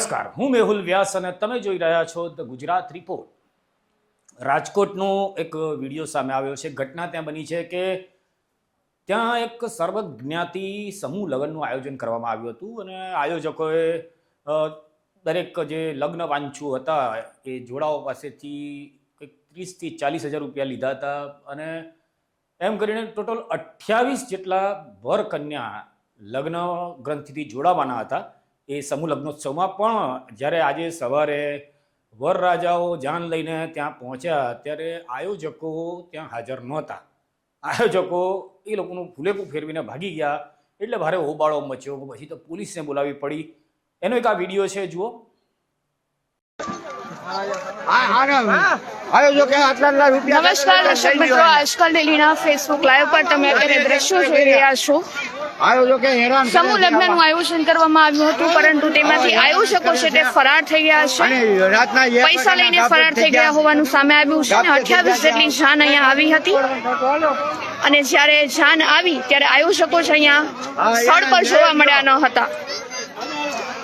નમસ્કાર, હું મેહુલ વ્યાસ અને તમે જોઈ રહ્યા છો ધ ગુજરાત રિપોર્ટ. રાજકોટનો એક વિડીયો સામે આવ્યો છે. ઘટના ત્યાં બની છે કે ત્યાં એક સર્વજ્ઞાતિ સમૂહ લગ્નનું આયોજન કરવામાં આવ્યું હતું અને આયોજકોએ દરેક જે લગ્ન વાંચુ હતા એ જોડાઓ પાસેથી કંઈક 30 થી 40 હજાર રૂપિયા લીધા હતા અને એમ કરીને ટોટલ 28 જેટલા વર કન્યા લગ્ન ગ્રંથિથી જોડાવાના હતા એ સમૂહ લગ્નોત્સવમાં. પણ જ્યારે આજે સવારે વરરાજાઓ જાન લઈને ત્યાં પહોંચ્યા ત્યારે આયોજકો ત્યાં હાજર નહોતા. આયોજકો એ લોકોનું ફૂલેકું ફેરવીને ભાગી ગયા એટલે ભારે હોબાળો મચ્યો. પછી તો પોલીસને બોલાવવી પડી. એનો એક આ વિડીયો છે, જુઓ. નમસ્કાર દર્શક મિત્રો, આજકાલ દિલ્હીના ફેસબુક લાઈવ પર તમે અત્યારે દ્રશ્યો જોઈ રહ્યા છો. સમૂહ લગ્નનું આયોજન કરવામાં આવ્યું હતું, પરંતુ તેમાંથી આયોજકો છે તે ફરાર થઈ ગયા છે. પૈસા લઈને ફરાર થઈ ગયા હોવાનું સામે આવ્યું છે અને 28 જેટલી જાન અહીંયા આવી હતી અને જ્યારે જાન આવી ત્યારે આયોજકો જ અહીંયા સ્થળ પર જોવા મળ્યા ન હતા.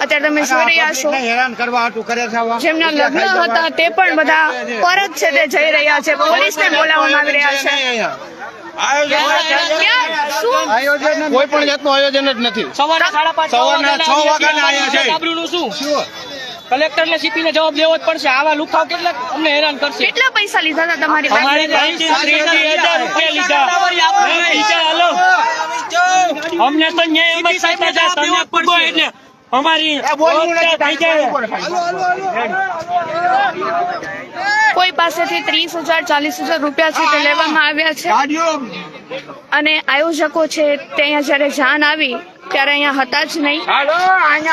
અત્યારે તમે જોઈ રહ્યા છો જેમના લગ્ન હતા તે પણ બધા પરત છે તે જઈ રહ્યા છે. પોલીસને બોલાવવામાં આવી રહ્યા છે. કોઈ પણ જાતનું આયોજન જ નથી. સવારના 6 વાગ્યાના આવ્યા છે. કલેક્ટર ને સીપી ને જવાબ દેવો જ પડશે. આવા લુખાવ કેટલા અમને હેરાન કરશે. કેટલા પૈસા લીધા હતા તમારી અમારી 30,000 રૂપિયા લીધા. અમને તો ન્યાય એમ જ સાહેબ તમને પૂગો એટલે અમારી કોઈ પાસેથી 30,000 40,000 રૂપિયા છે તે લેવામાં આવ્યા છે અને આયોજકો છે તે અહીંયા જયારે જાન આવી ત્યારે અહીંયા હતા જ નહીં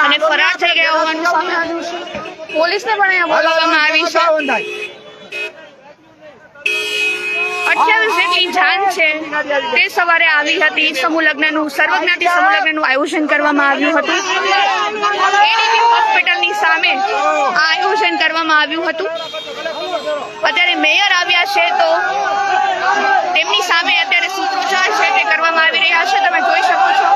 અને ફરાર થઈ ગયા હોવાનું સામે આવ્યું છે. પોલીસને પણ અહીંયા બોલાવવામાં આવી છે. 28 જેટલી જાન છે તે સવારે આવી હતી. સમૂહ લગ્નનું સર્વજ્ઞાતિ સમૂહ લગ્નનું આયોજન કરવામાં આવ્યું હતું. એડીપી હોસ્પિટલની સામે આ આયોજન કરવામાં આવ્યું હતું. અત્યારે મેયર આવ્યા છે તો તેમની સામે અત્યારે સૂત્રોચ્ચાર છે તે કરવામાં આવી રહ્યા છે. તમે જોઈ શકો છો.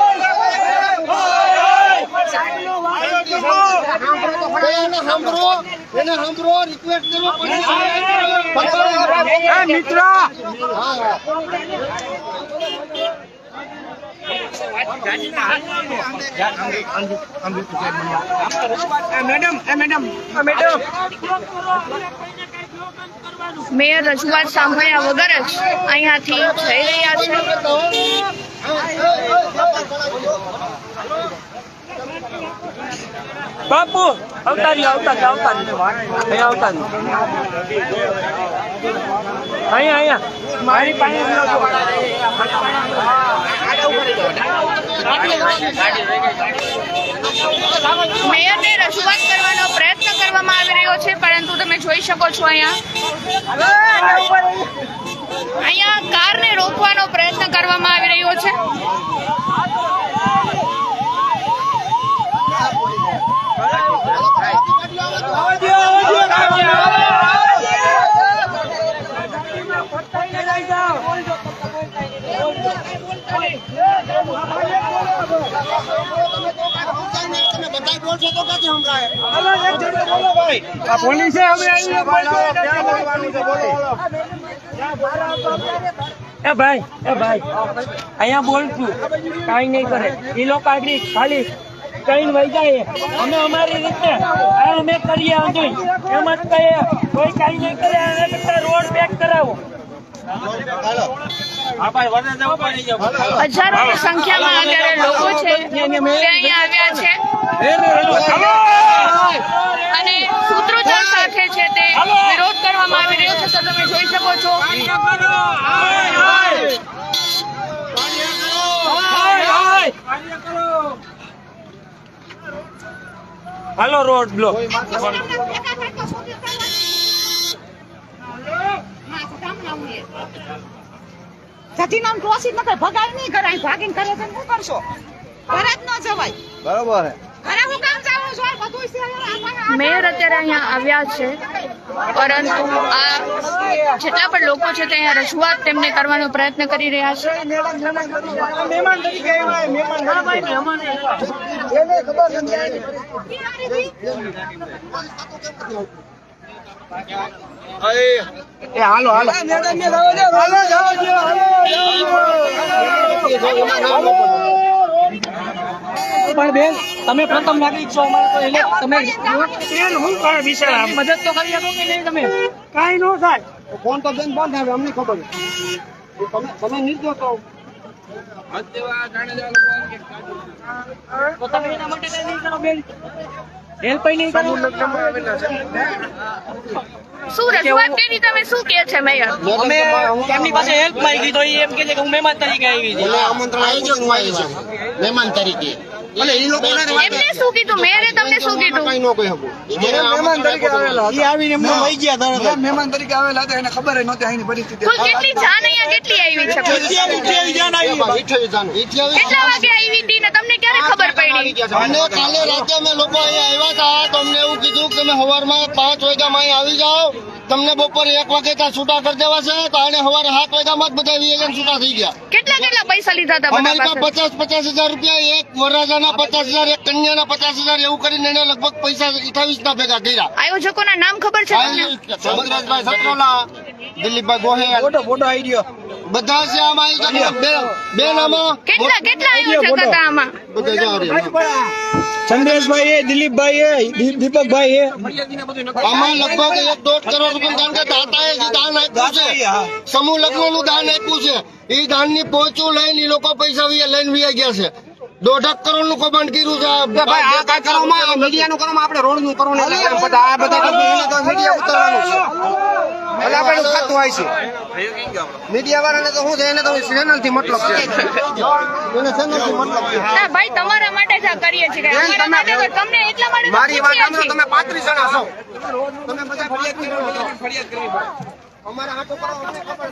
મેયર રજૂઆત સાંભળ્યા વગર જ અહીંયાથી જઈ રહ્યા છે. બાપુ અવતારી અહીંયા મારી પાસે મેયરને રજૂઆત કરવાનો પ્રયત્ન કરવામાં આવી રહ્યો છે, પરંતુ તમે જોઈ શકો છો અહીંયા કારને રોકવાનો પ્રયત્ન કરવામાં આવી રહ્યો છે. પોલીસે એ ભાઈ અહીંયા બોલતું કઈ નહીં કરે. એ લોકો આગળ ખાલી કઈ વહી જાય. અમે અમારી રીતે અમે કરીએ એમ જ કહીએ. કોઈ કઈ નહીં કરે. રોડ પેક કરાવો. હજારોની સંખ્યામાં અત્યારે લોકો છે તે અહીંયા આવ્યા છે અને સૂત્રોચ્ચાર સાથે છે તે વિરોધ કરવામાં આવી રહ્યો છે. તો તમે જોઈ શકો છો. હાલો રોડ બ્લોક. સચિન નામ ક્રોસિત ન કરે, ભગાઈ નહીં કરાય. ભાગીને કરે છે શું કરશો? ઘરે જ ન જવાય. બરોબર. ઘરે હું કામ જાવું છે બધું છે મેયર અત્યારે અહીંયા આવ્યા છે, પરંતુ આ જેટલા પણ લોકો છે તે અહીંયા રજૂઆત તેમને કરવાનો પ્રયત્ન કરી રહ્યા છે. મહેમાન તરીકે આવ્યા, મહેમાન ના ભાઈ મહેમાન એને ખબર નથી. એ હાલો હાલો પણ બેન તમે પ્રથમ નાગરિક છો અમારે તો એટલે તમે બેન હું કરે બિચારા મદદ તો કરી શકો કે નહીં? તમે કાંઈ ન થાય ફોન તો બેન બંધ આવે અમને ખબર તમે નીચો તો તમે એના માટે કઈ નહીં કરો બેન, હેલ્પ નહીં કરો. શું રજૂઆત કરી? તમે શું કહે છે મેયર? અમે એમની પાસે હેલ્પ માંગી તો એમ કે છે કે હું મહેમાન તરીકે આવી છું. આમંત્રણ આવી ગયું હું આવી છું મહેમાન તરીકે. એટલે એ લોકો એમને શું કીધું? મેયરે તમને શું કીધું? કઈ ન કહી શકું. મહેમાન તરીકે આવેલા હતા. આવીને એમને લઈ ગયા તરત. મહેમાન તરીકે આવેલા હતા, એને ખબર નહોતી અહીંની પરિસ્થિતિ. કુલ કેટલી જાન અહીંયા કેટલી આવી છે? કેટલા વાગે આવી હતી ને તમને ક્યારે ખબર પડી? અને કાલે રાતે અમે લોકો અહીંયા આવ્યા હતા તો અમને એવું કીધું કે તમે સવારમાં 5 વાગ્યામાં અહીં આવી જાઓ, તમને બપોરે 1 વાગે ત્યાં છૂટા કરી દેવા છે. તો આને સવારે 7 વાગ્યામાં જ બધા વીએમ છૂટા થઈ ગયા. કેટલા પૈસા લીધા હતા બધા અમારી પાસે પાસે? 50,000 રૂપિયા, એક વરરાજાના 50,000, એક કન્યાના 50,000 એવું કરીને એને લગભગ પૈસા 28 ના ભેગા કર્યા. આયોજકોના નામ ખબર છે તમને? સમુદ્રભાઈ સત્રોલા, દિલીપભાઈ ગોહેલ, ફોટો આઈડિયો બધા છે આમાં આવી ગયા. બેન આમાં કેટલા આયોજક હતા આમાં? બધા જો આ રહ્યા. ચંદ્રેશભાઈ, દિલીપભાઈ, દીપકભાઈ, આમાં લગભગ 1.5 કરોડ રૂપિયા દાન કે દાતાએ જે દાન આપ્યું છે, સમૂહ લગ્ન નું દાન આપ્યું છે, એ દાન ની પહોંચું લઈને એ લોકો પૈસા લઈને વી ગયા છે. 1.5 કરોડ નું કૌભાંડ કર્યું છે. મીડિયા નું કરવામાં આપણે રોડ નું કરવાનું આ બધા મીડિયા ઉતારવાનું છે. એટલે આપણે ખાતું હોય છે મીડિયા વાળાને તો શું છે, એને તો ચેનલ થી મતલબ છે. એને ચેનલ થી મતલબ છે. ના ભાઈ, તમારા માટે જ આ કરીએ છીએ. અમારા માટે તો તમને એટલા માટે તો મારી વાત પૂછીએ સાંભળો, છીએ. તમે 35 જણા છો, તમે બધા ફરિયાદ કરવી પડે. અમારે હાટો કરો, અમને ખબર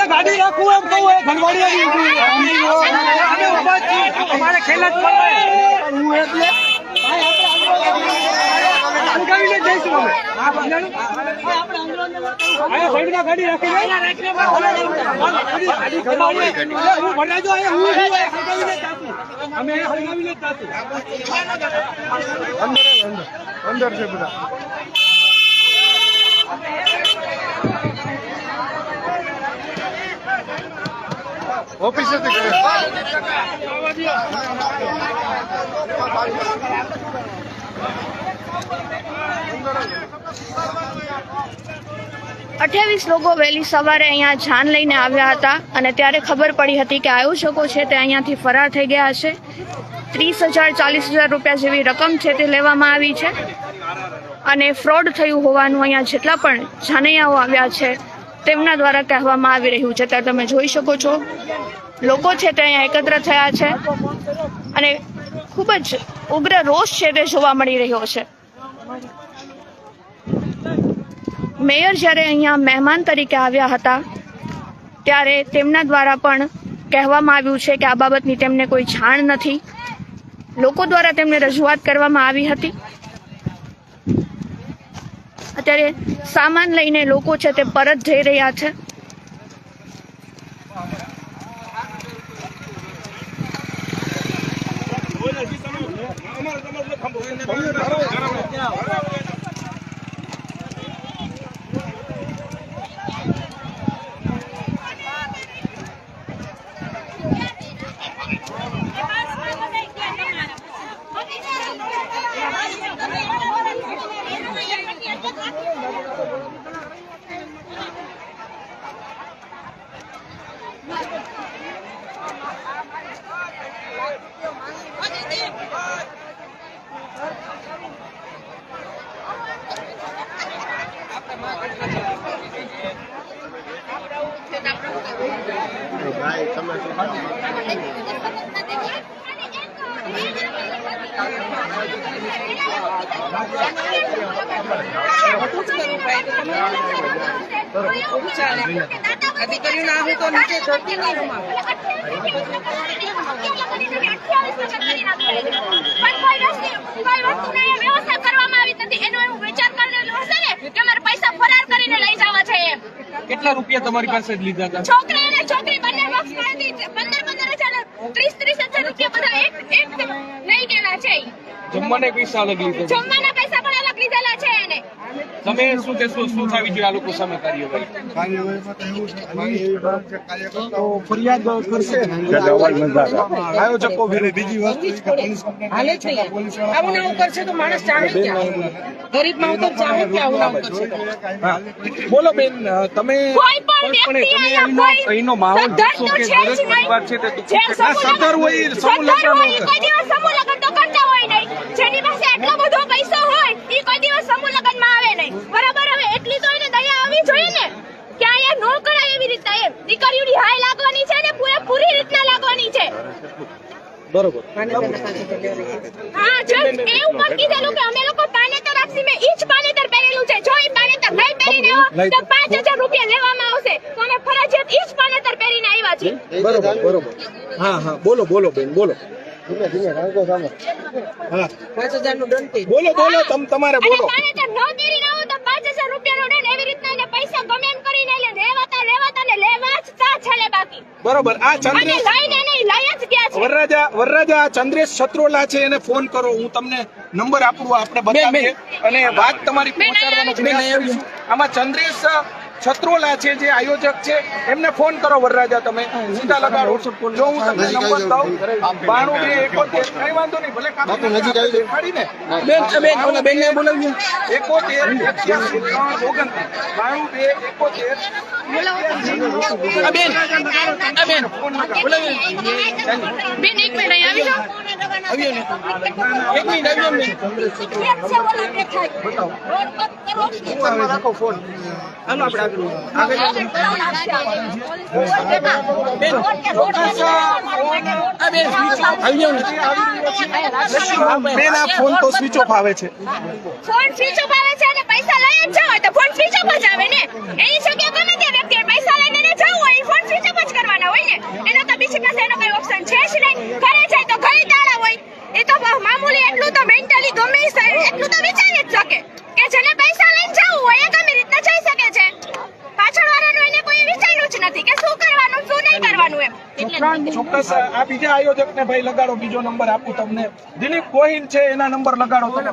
ગાડી રાખવું એમ કહું અમારે ખેલ જ ગાડી રાખી અમે હળગાવીને જ અંદર છે બધા. ઓફિસ અઠ્યાવીસ લોકો વહેલી સવારે અહીંયા જાન લઈને આવ્યા હતા અને ત્યારે ખબર પડી હતી કે આયોજકો છે તે અહીંયાથી ફરાર થઈ ગયા હશે. 30,000 40,000 રૂપિયા જેવી રકમ છે તે લેવામાં આવી છે અને ફ્રોડ થયું હોવાનું અહીંયા જેટલા પણ જાનૈયાઓ આવ્યા છે તેમના દ્વારા કહેવામાં આવી રહ્યું છે. ત્યારે તમે જોઈ શકો છો લોકો છે તે અહીંયા એકત્ર થયા છે અને ખૂબ જ ઉગ્ર રોષ છે તે જોવા મળી રહ્યો છે. મેયર જ્યારે અહીંયા મહેમાન તરીકે આવ્યા હતા ત્યારે તેમના દ્વારા પણ કહેવામાં આવ્યું છે કે આ બાબતની તેમને કોઈ જાણ નથી. લોકો દ્વારા તેમને રજૂઆત કરવામાં આવી હતી. અત્યારે સામાન લઈને લોકો છે તે પરત જઈ રહ્યા છે. ભાઈ તમે અધિકારીઓને આવું તો નીચે ધરતી નહીં વ્યવસ્થા કરવામાં આવી નથી. એનો એવું વિચાર કરેલો હશે ને કે અમારે પૈસા ફરાર કરીને લઈ જવા છે એમ. કેટલા રૂપિયા તમારી પાસે જ લીધા હતા? છોકરી અને છોકરી બંને બોક્સ માંથી 15,000 30,000 રૂપિયા બધા એક લઈ ગયેલા છે. જમવાના પૈસા અલગ લીધા જમવાના પૈસા પણ અલગ લીધેલા છે એને. તમે શું કહેશો, શું થવી જોઈએ આ લોકો સામે કાર્યવાહી? ફરિયાદ કરશે આયોજકો બીજી વાત હાલે જ નહીં. આવું ને આવું કરશે તો માણસ ચાહે ક્યાં? ગરીબ માવતર ચાહે ક્યાં આવું આવું કરશે તો? બોલો બેન, તમે કોઈ પણ વ્યક્તિ અહીંયા કોઈ અહીંનો માહોલ જોશો કે દરેક પરિવાર છે તે સદ્ધર હોય સમૂહ લગ્ન કોઈ દિવસ સમૂહ લગ્ન તો કરતા હોય નહીં. જેની પાસે એટલો બધો પૈસો હોય એ કોઈ દિવસ સમૂહ લગ્નમાં આવે નહીં. બરાબર, હવે એટલી તો એને દયા આવી જોઈએ ને કે અહીંયા નો કરાય એવી રીતના એમ. દીકરીઓની હાય લાગવાની છે ને પૂરેપૂરી રીતના લાગવાની છે. બરોબર. હા, જો એવું પણ કીધેલું કે અમે લોકો પાનેતર રાખશી. મેં ઈ જ પાનેતર પહેરેલું છે. જો ઈ પાનેતર નહીં પહેરીને આવો તો 5,000 રૂપિયા લેવામાં આવશે. તો અમે ફરજિયાત ઈ જ પાનેતર પહેરીને આવ્યા છીએ. બરોબર, બરોબર. હા હા, બોલો બોલો બેન, બોલો. 5,000 નું દંડ. બોલો બોલો, તમારે બોલો. અને પાનેતર ન પહેરીને આવો તો 5,000 રૂપિયાનો દંડ. એવી રીતના એને પૈસા ગમે એમ કરીને લે. લેવાતા ને લેવા જ તા છેલ્લે બાકી. બરોબર. આ અને ચંદ્રેશ લઈને નહીં લઈ જ ગયા છે. વરરાજા ચંદ્રેશ છત્રોલા છે, એને ફોન કરો. હું તમને નંબર આપું, આપણે બતાવીએ અને વાત તમારી પહોંચાડવાનો પ્રયાસ કરીશું. આમાં ચંદ્રેશ છત્રોલા છે જે આયોજક છે, એમને ફોન કરો વરરાજા, તમે સીધા લગાડો. જો હું તમને નંબર દઉં 9271, કઈ વાંધો નહીં, ભલે કાઢીને બેન ઓલા બેન ને બોલાવીએ. 71 81 બેન એક મિનિટ અહીં આવી જાઓ. એક મિનિટ રાખો ફોન. હાલો આપણે બેન, આ ફોન તો સ્વિચ ઓફ આવે છે. ફોન સ્વિચ ઓફ આવે છે અને પૈસા લઈ જ જાવ તો ફોન સ્વિચ ઓફ જ આવે ને. એની જગ્યાએ ગમે તે વ્યક્તિએ પૈસા લઈને જવું હોય ફોન સ્વિચ ઓફ જ કરવાના હોય ને. એનો તો બીજી પાસે એનો કઈ ઓપ્શન છે જ નહીં. ઘરે જાય તો ઘરે તાળા હોય. એ તો મામૂલી એટલું તો મેન્ટલી ગમે એટલું તો વિચારી જ શકે કે જેને પૈસા લઈને જવું હોય એ ગમે રીતના જઈ શકે છે. પાછળ વાળાનું એને કોઈ વિચાર્યું જ નથી કે શું કરવાનું શું નહીં કરવાનું એમ. ચોક્કસ. આ બીજા આયોજક ને ભાઈ લગાડો, બીજો નંબર આપું તમને. દિલીપ ગોહિલ છે, એના નંબર લગાડો તમે.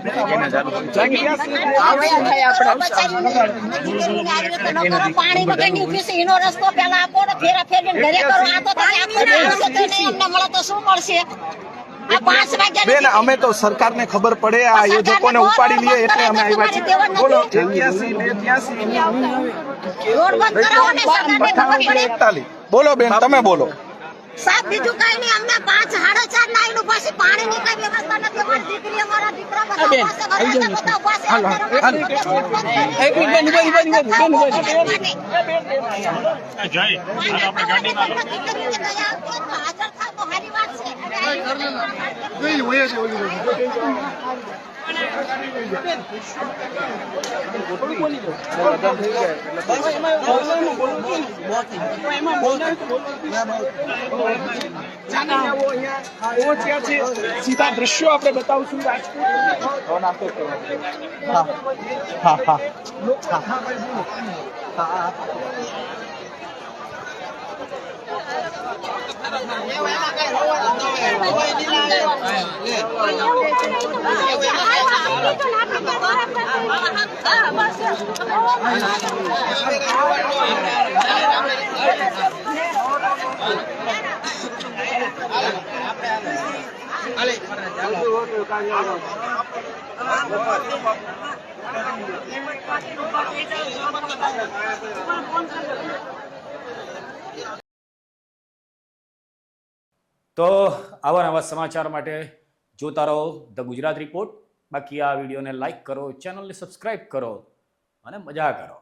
પાણી વગરની ઉભી છે એનો રસ્તો પેલા આપો ને ફેરા ફેરવીને ઘરે કરો. આ તો તમે આપો ને આવશે તો નહીં, અમને મળે તો શું મળશે? આ 5 વાગ્યા બેન, અમે તો સરકારને ખબર પડે, આ આયોજકોને ઉપાડી લઈએ એટલે અમે આવ્યા છીએ. બોલો 81 રોડ બંધ કરાવો ને સરકારને ખબર પડે. 41. બોલો બેન, તમે બોલો. સાહેબ બીજું કઈ નહીં, અમને 5 4:30 ના આવ્યું પછી પાણી ની કઈ વ્યવસ્થા નથી. અમારી દીકરી અમારા દીકરા બધા પાસે બધા પાસે સીધા દ્રશ્યો આપણે બતાવશું તો આવા નવા સમાચાર માટે જોતા રહો ધ ગુજરાત રિપોર્ટ. બાકી આ વિડીયોને લાઈક કરો, ચેનલને સબસ્ક્રાઇબ કરો અને મજા કરો.